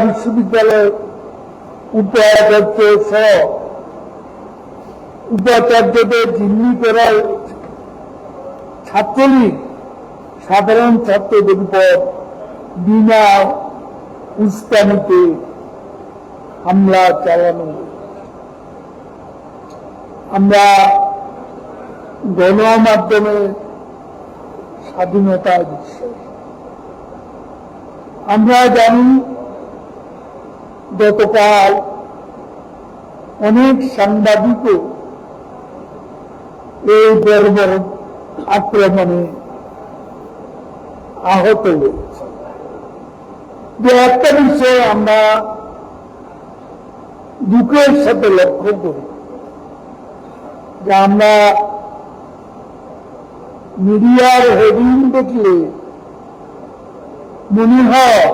বিশ্ববিদ্যালয়ের উপাচার্য সহ উপাচার্যদের জিম্মি করায় ছাত্রলীগ সাধারণ ছাত্রদের উপর বিনা উস্কানিতে হামলা চালানো। আমরা গণমাধ্যমের স্বাধীনতায় বিশ্বাস। আমরা জানি গতকাল অনেক সাংবাদিকও এই বর্বর আক্রমণে আহত হয়েছে। যে একটা বিষয় আমরা দুঃখের সাথে লক্ষ্য করি যে আমরা মিডিয়ার হেডিং দেখলে মনে হয়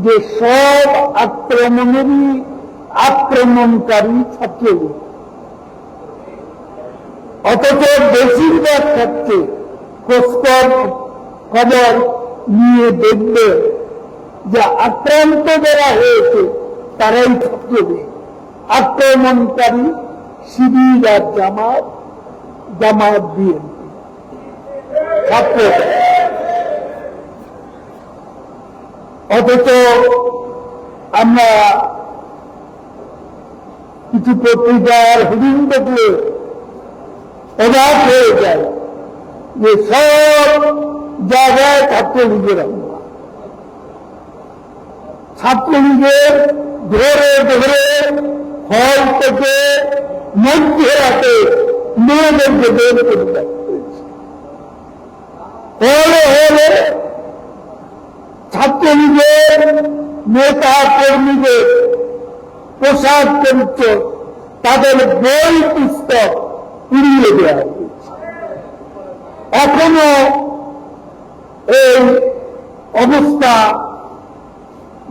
যে সব আক্রমণেরই আক্রমণকারী ছাত্রলীগ, অথচ বেশিরভাগ ক্ষেত্রে খবর নিয়ে দেখবে যে আক্রান্ত যারা হয়েছে তারাই ছাত্রলীগ, আক্রমণকারী শিবির আর জামাত বিএনপি ছাত্র। অথচ আমরা কিছু পত্রিকার হেডিং দেখলে অবাক হয়ে যায় যে সব জায়গায় ছাত্রলীগের হামলা, ছাত্রলীগের ধরে ধরে হল থেকে মধ্যরাতে মেয়েদেরকে বের করে দেওয়া হয়েছে। হলে হলে ছাত্রলীগের নেতা কর্মীদের পোশাক পরিচয়, তাদের বই পুস্তক উড়িয়ে দেওয়া হয়েছে। এখনো এই অবস্থা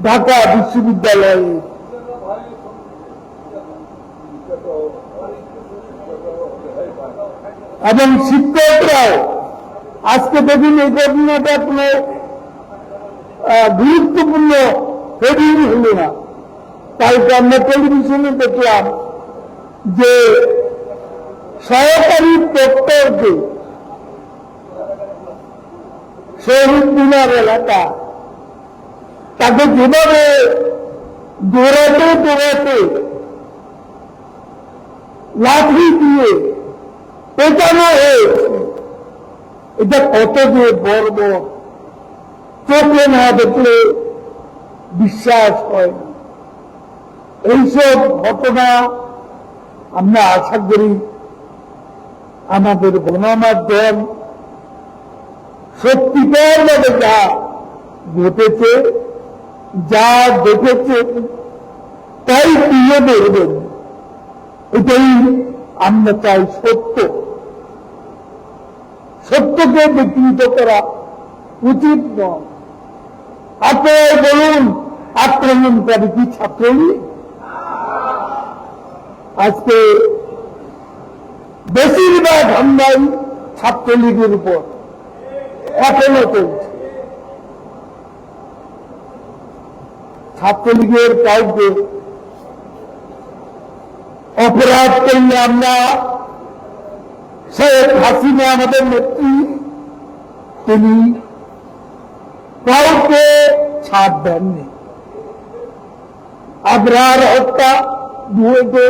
ঢাকা বিশ্ববিদ্যালয়ে এবং শিক্ষকরাও আজকে দেখুন এই ঘটনাটা কোনো গুরুত্বপূর্ণ হেডিং হল না। কালকে আমরা টেলিভিশনে দেখলাম যে সহকারী প্রক্টরকে শহীদ মিনার এলাকা তাকে যেভাবে দৌড়াতে লাঠি দিয়ে পেটানো হয়েছে, এটা কত যে বর্বর, চোখে না দেখলে বিশ্বাস হয় না। এইসব ঘটনা আমরা আশা করি আমাদের গণমাধ্যম সত্যিকার ভাবে যা ঘটেছে, যা দেখেছে তাই তুলে ধরবেন। এটাই আমরা চাই, সত্যকে বিকৃত করা উচিত নয়। আপনারা বলুন, আক্রমণকারী কি ছাত্রলীগ? আজকে বেশিরভাগ হামলাই ছাত্রলীগের উপর এখনো চলছে। ছাত্রলীগের কাউকে অপরাধ করলে আমরা, শেখ হাসিনা আমাদের নেত্রী, তিনি কাউকে ছাড় দেননি। আবরার হত্যা, বুয়েটে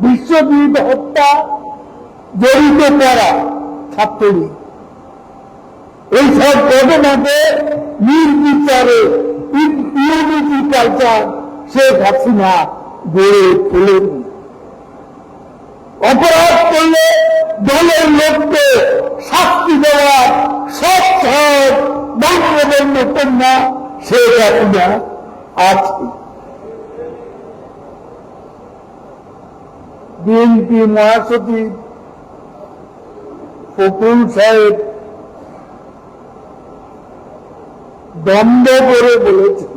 বিশ্বজিৎ হত্যা জড়িত করা ছাত্রলীগ, এইসব ঘটনাকে নির্বিচারে ইউনিটি কালচার শেখ হাসিনা গড়ে তোলেন। অপরাধ করলে দলের লোককে শাস্তি দেওয়ার সব বাংলাদেশের কন্যা শেখ হাসিনা আছে। বিএনপি মহাসচিব ফখরুল সাহেব দ্বন্দ্ব করে বলেছেন,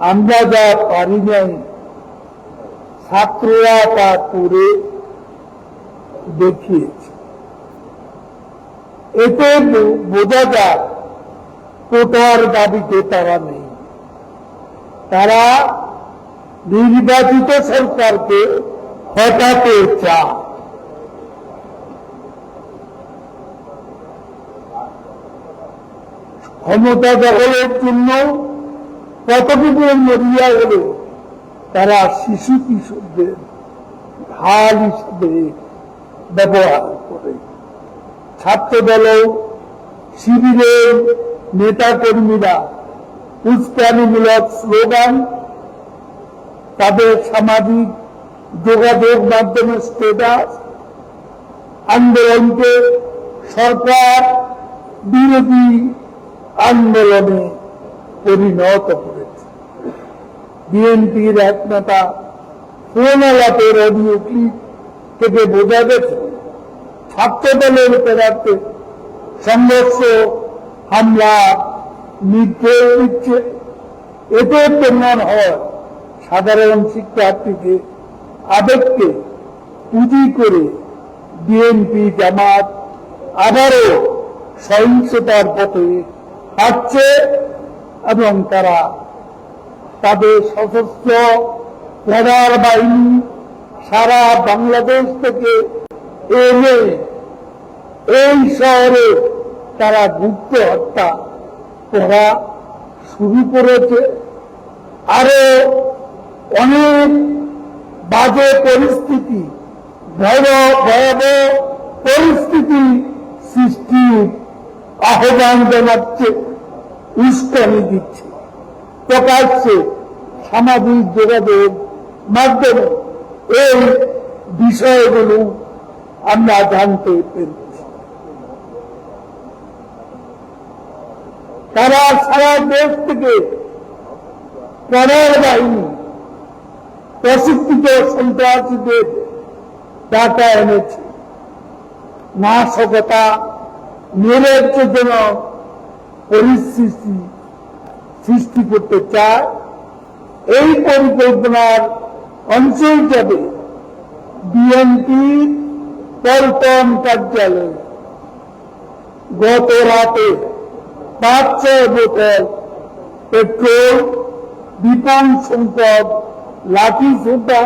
আমরা যা পারি নাই ছাত্ররা তা করে দেখিয়েছে। এতে বোঝা যায় কোটার দাবিতে তারা নেই। তারা নির্বাচিত সরকারকে হটাতে চায়। ক্ষমতা দখলের জন্য কতটুকু মরিয়া হলে তারা শিশু কিশোরদের ঢাল হিসেবে ব্যবহার করে। ছাত্রদল শিবিরের নেতা কর্মীরা উস্কানিমূলক স্লোগান, তাদের সামাজিক যোগাযোগ মাধ্যমে স্ট্যাটাস আন্দোলনকে সরকার বিরোধী আন্দোলনে পরিণত করেছে। বিএনপির এক নেতা ফোন আলাপের অডিও ক্লিপ থেকে বোঝা গেছে ছাত্রদলের প্রার্থী সংঘর্ষ, হামলা, নির্দেশ দিচ্ছে। এতে প্রমাণ হয় সাধারণ শিক্ষার্থীদের আবেগকে পুঁজি করে বিএনপি জামাত আবারও সহিংসতার পথে হাঁটছে এবং তারা তাদের সশস্ত্র ক্যাডার বাহিনী সারা বাংলাদেশ থেকে এনে এই শহরে তারা গুপ্ত হত্যা করা শুরু করেছে। আরো অনেক বাজে পরিস্থিতি, ভয়াবহ পরিস্থিতি সৃষ্টির আহ্বান জানাচ্ছে, উস্কানি দিচ্ছে। প্রকাশ্যে সামাজিক যোগাযোগ মাধ্যমে এই বিষয়গুলো আমরা জানতে পেরেছি। তারা সারা দেশ থেকে ক্যাডার বাহিনী প্রশিক্ষিত সন্ত্রাসীদের ডাকা এনেছে। নাশকতা, নির্লজ্জনক পরিস্থিতি সৃষ্টি করতে চায়। এই পরিকল্পনার অংশ হিসাবে বিএনপির পল্টন কার্যালয়ে গত রাতে 500 বোতল পেট্রোল, বিপুল সংখ্যক লাঠি সোটা,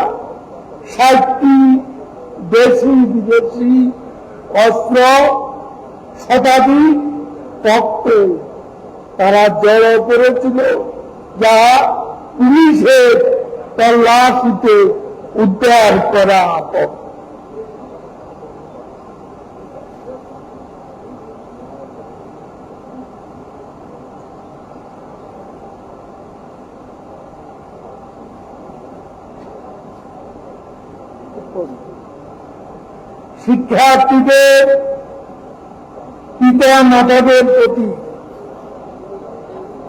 60টি দেশি বিদেশি অস্ত্র, শতাধিক ককটেল তারা জড়ো করেছিল, যা পুলিশের তল্লাশিতে উদ্ধার করা হয়। শিক্ষার্থীদের পিতা মাতাদের প্রতি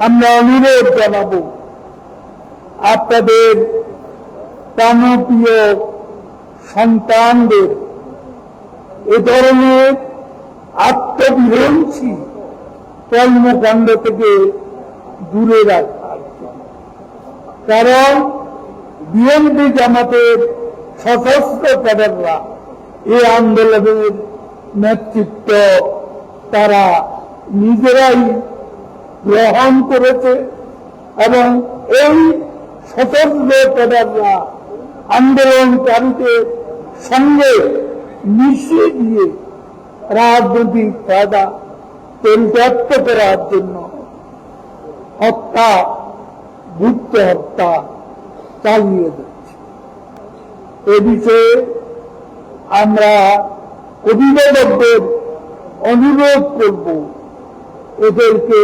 আমরা অনুরোধ জানাব, আপনাদের প্রাণপ্রিয় সন্তানদের এ ধরনের আত্মবিধ্বংসী কর্মকাণ্ড থেকে দূরে রাখার, কারণ বিএনপি জামাতের সশস্ত্র ক্যাডাররা এই আন্দোলনের নেতৃত্ব তারা নিজেরাই গ্রহণ করেছে এবং এই সশস্ত্র ক্যাডাররা আন্দোলনকারীদের সঙ্গে মিশিয়ে দিয়ে রাজনৈতিক ফায়দা চরিতার্থ করার জন্য হত্যা, গুপ্ত হত্যা চালিয়ে যাচ্ছে। এ বিষয়ে আমরা অভিভাবকদের অনুরোধ করব, এদেরকে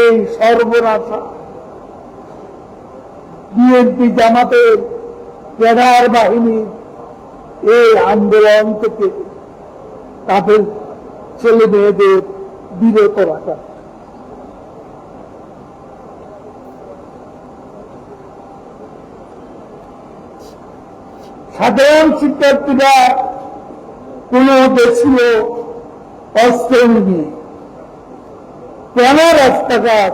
এই সর্বনাশা বিএনপি জামাতের ক্যাডার বাহিনীর এই আন্দোলন থেকে তাদের ছেলে মেয়েদের বিরত রাখা। সাধারণ শিক্ষার্থীরা কোন দেশীয় অস্ত্র নিয়ে কেন রাস্তাঘাট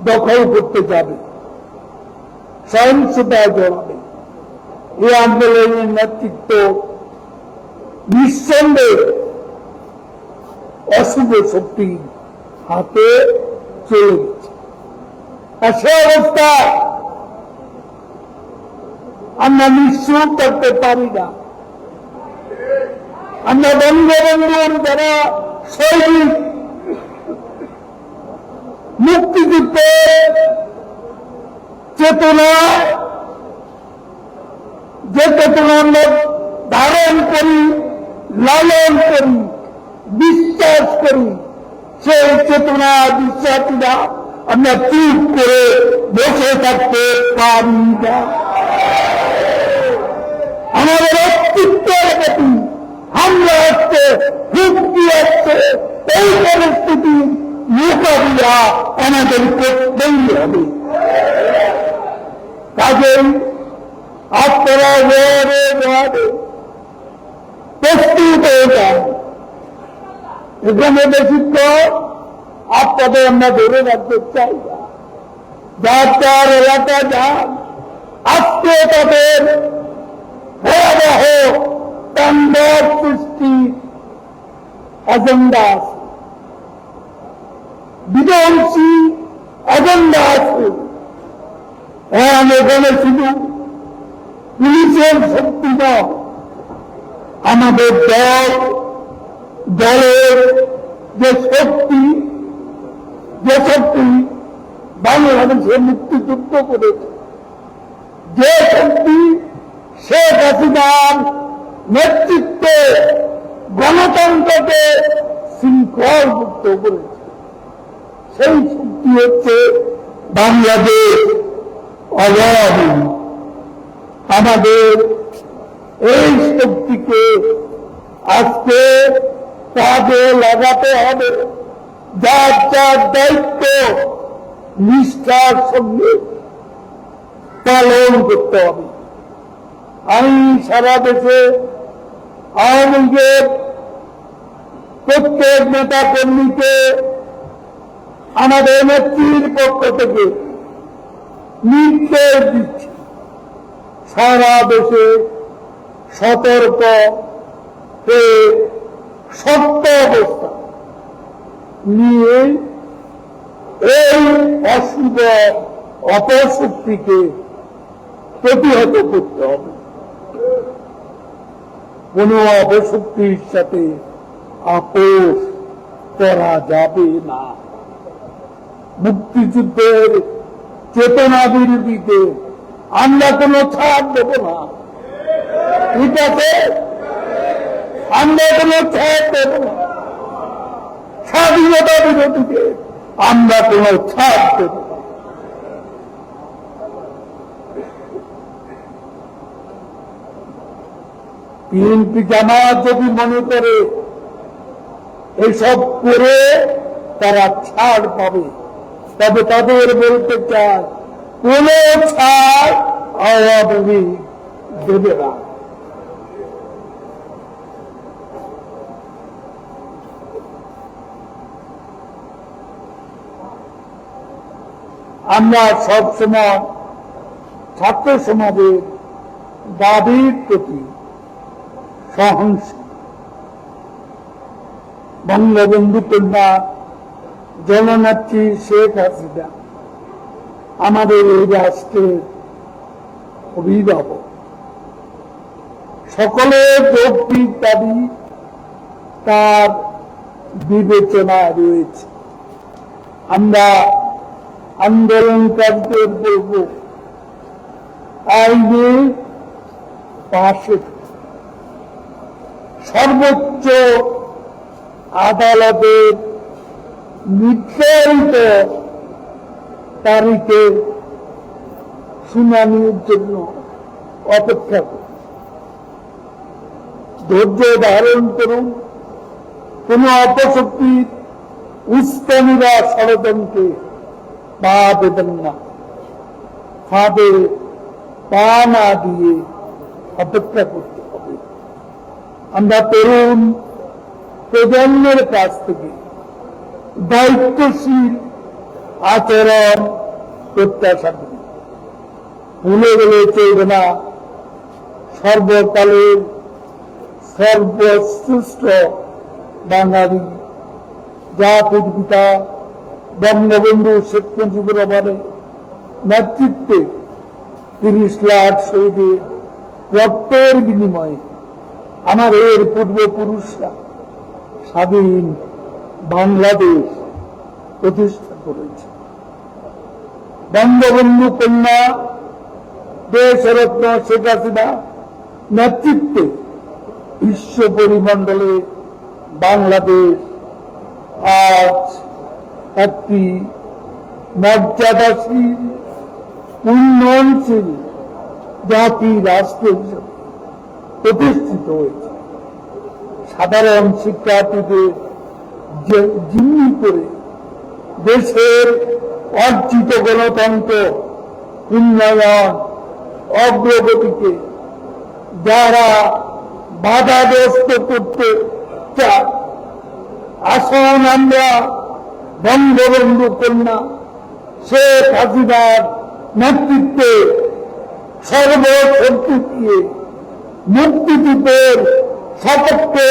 দখল করতে যাবে, সহিংসতায় জড়াবে? এই আন্দোলনের নেতৃত্ব নিঃসন্দেহে অশুভ শক্তির হাতে চলে গেছে। আর সে অবস্থা আমরা নিশ্চয় করতে পারি না। আমরা বঙ্গবন্ধুর যারা সৈনিক, মুক্তিযুদ্ধের চেতনা, যে চেতনা আমরা ধারণ করি, লালন করি, বিশ্বাস করি, সেই চেতনা বিশ্বাসীরা আমরা চুপ করে বসে থাকতে পারি না। আমাদের অস্তিত্বের প্রতি হামলা হচ্ছে, হুমকি হচ্ছে। এই পরিস্থিতি মোকাবিলা আমাদের করতেই হবে। কাজেই আপনারা প্রস্তুত হয়ে যান। এখানে বেশি তো আপনাদের আমরা ধরে রাখতে চাই না। যার যার এলাকা যান, আজকে তাদের ভয়াবহ তাণ্ডব সৃষ্টি এজেন্ডা আছে, বিধ্বংসী এজেন্ডা আছে। এখানে শুধু পুলিশের শক্তি নয়, আমাদের দলের যে শক্তি বাংলাদেশে মুক্তিযুদ্ধ করেছে, যে শক্তি শেখ হাসিনার নেতৃত্বে গণতন্ত্রকে শৃঙ্খলমুক্ত করেছে, সেই শক্তি হচ্ছে বাংলাদেশ আওয়ামী। আমাদের এই শক্তিকে আজকে কাজে লাগাতে হবে, যার যার দায়িত্ব নিষ্ঠার সঙ্গে পালন করতে হবে। আমি সারা দেশে আওয়ামী লীগের প্রত্যেক নেতা কর্মীকে আমাদের নেত্রীর পক্ষ থেকে নির্দেশ দিচ্ছি, সারা দেশে সতর্ক হয়ে সত্য অবস্থা নিয়ে এই অশুভ অপশক্তিকে প্রতিহত করতে হবে। কোন অপশক্তির সাথে আপোষ করা যাবে না। মুক্তিযুদ্ধের চেতনা বিরোধীতে আমরা কোন ছাড় দেব না, ঠিক আছে? আমরা কোন ছাড় দেব না। স্বাধীনতা বিরোধীতে আমরা কোন ছাড় দেব না। বিএনপি জামাত যদি মনে করে এসব করে তারা ছাড় পাবে, তবে তাদের বলতে চায় কোন ছাড় আওয়ামী লীগ দেবে না। আমরা সবসময় ছাত্র সমাজের দাবির প্রতি সহনশীল। বঙ্গবন্ধু কন্যা জননেত্রী শেখ হাসিনা আমাদের এই রাষ্ট্রের অভিভাবক। সকলের যৌক্তিক দাবি তার বিবেচনায় রয়েছে। আমরা আন্দোলনকারীদের বলব, আইনে পাশে সর্বোচ্চ আদালতের নির্ধারিত তারিখে শুনানির জন্য অপেক্ষা করুন, ধৈর্য ধারণ করুন। কোন অপশক্তির উস্কানিরা ষড়যন্ত্রে পা দেবেন না, ফাঁদে পা না দিয়ে অপেক্ষা করতে হবে। আমরা তরুণ প্রজন্মের কাছ থেকে দায়িত্বশীল আচরণ প্রত্যাশা করি। ভুলে গেলে চলবে না, সর্বকালের সর্বশ্রেষ্ঠ বাঙালি জাতির পিতা বঙ্গবন্ধু শেখ মুজিবুর রহমানের নেতৃত্বে 30 লাখ শহীদের রক্তের বিনিময়ে আমার এর পূর্বপুরুষরা স্বাধীন বাংলাদেশ প্রতিষ্ঠা করেছে। বঙ্গবন্ধু কন্যা দেশরত্ন শেখ হাসিনা নেতৃত্বে বিশ্ব পরিমণ্ডলে বাংলাদেশ আজ একটি মর্যাদাশীল উন্নয়নশীল জাতি রাষ্ট্র হিসেবে প্রতিষ্ঠিত হয়েছে। সাধারণ শিক্ষার্থীদের জিম্মি করে দেশের অর্জিত গণতন্ত্র উন্নয়ন অগ্রগতিকে যারা বাধাগ্রস্ত করতে চায়, আসুন আমরা বঙ্গবন্ধু কন্যা শেখ হাসিনার নেতৃত্বে সর্বশক্তি দিয়ে মুক্তিযুদ্ধের সপক্ষে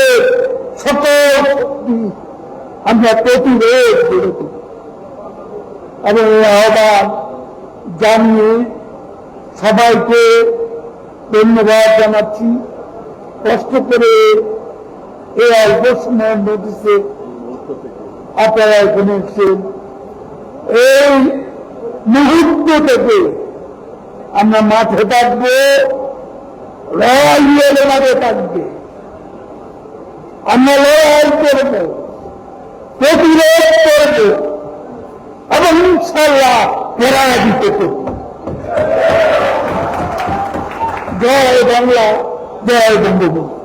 সকল শক্তি আমরা প্রতিরোধ করে তুলি এবং আহ্বান জানিয়ে সবাইকে ধন্যবাদ জানাচ্ছি। কষ্ট করে এই অল্প সময়ের নোটিশে আপনারা এখানে এসেছেন। এই মুহূর্ত থেকে আমরা মাঠে থাকবো, লড়াইয়ের মাঠে থাকবে, আমরা লড়াই করব, প্রতিরোধ করব এবং ইনশাআল্লাহ পরাজিত করব। জয় বাংলা, জয় বঙ্গবন্ধু।